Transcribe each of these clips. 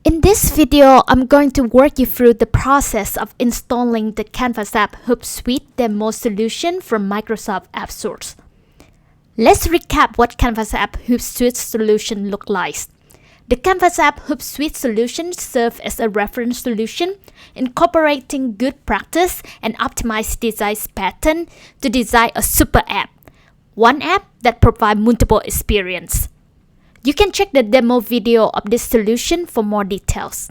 In this video, I'm going to walk you through the process of installing the Canvas App Hootsuite demo solution from Microsoft AppSource. Let's recap what Canvas App Hootsuite solution looks like. The Canvas App Hootsuite solution serves as a reference solution, incorporating good practice and optimized design pattern to design a super app, one app that provides multiple experiences. You can check the demo video of this solution for more details.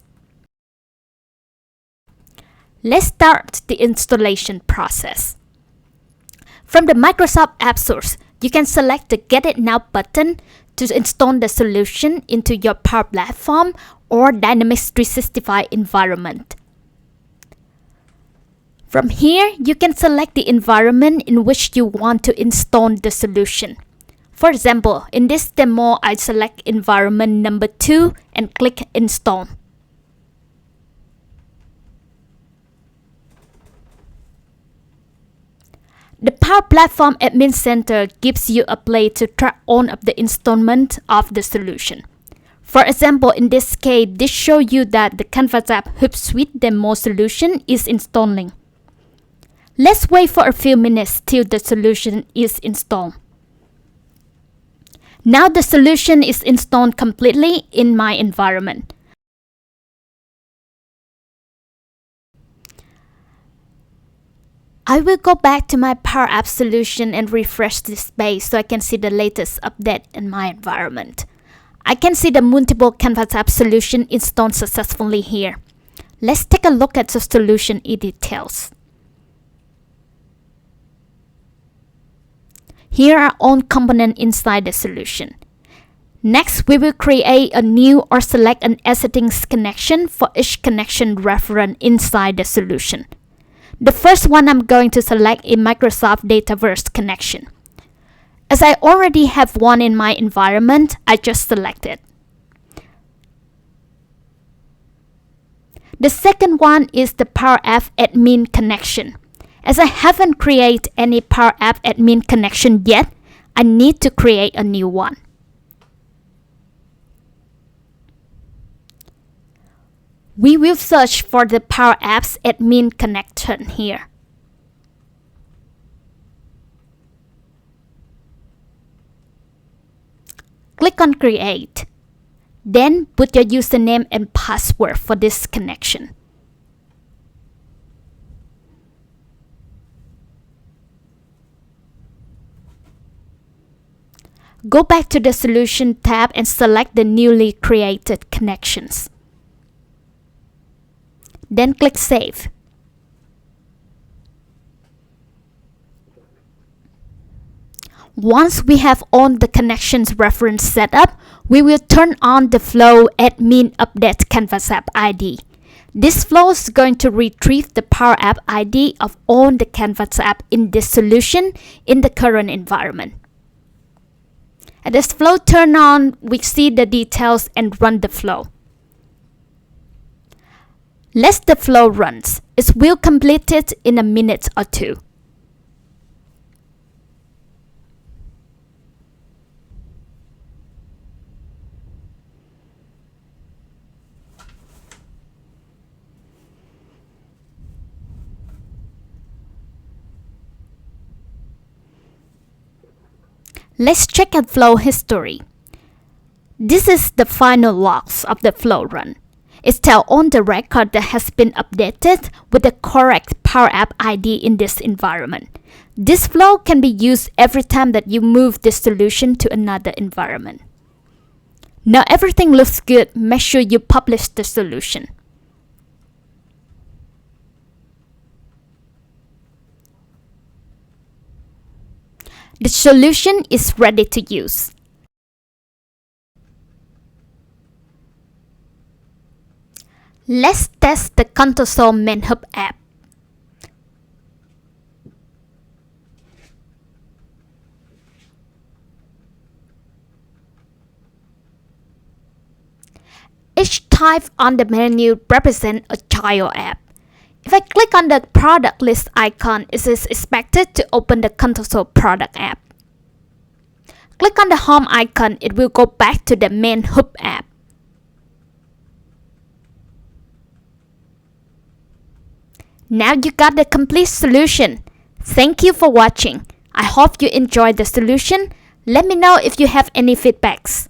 Let's start the installation process. From the Microsoft AppSource, you can select the Get It Now button to install the solution into your Power Platform or Dynamics 365 environment. From here, you can select the environment in which you want to install the solution. For example, in this demo, I select environment number 2 and click Install. The Power Platform Admin Center gives you a place to track all of the installment of the solution. For example, in this case, this shows you that the Canvas App Hootsuite demo solution is installing. Let's wait for a few minutes till the solution is installed. Now the solution is installed completely in my environment. I will go back to my Power App solution and refresh this page so I can see the latest update in my environment. I can see the multiple Canvas App solution installed successfully here. Let's take a look at the solution in details. Here are all components inside the solution. Next, we will create a new or select an existing connection for each connection reference inside the solution. The first one I'm going to select is Microsoft Dataverse connection. As I already have one in my environment, I just select it. The second one is the Power App Admin connection. As I haven't created any Power App Admin connection yet, I need to create a new one. We will search for the Power Apps Admin connection here. Click on Create. Then put your username and password for this connection. Go back to the Solution tab and select the newly created connections. Then click Save. Once we have all the connections reference set up, we will turn on the Flow Admin Update Canvas App ID. This flow is going to retrieve the Power App ID of all the Canvas app in this solution in the current environment. As this flow turns on, we see the details and run the flow. Let the flow runs. It will complete it in a minute or two. Let's check the flow history. This is the final logs of the flow run. It tells on the record that has been updated with the correct Power App ID in this environment. This flow can be used every time that you move this solution to another environment. Now everything looks good. Make sure you publish the solution. The solution is ready to use. Let's test the Contoso Main Hub app. Each type on the menu represents a child app. If I click on the product list icon, it is expected to open the Contoso product app. Click on the home icon, it will go back to the main hub app. Now you got the complete solution. Thank you for watching. I hope you enjoyed the solution. Let me know if you have any feedbacks.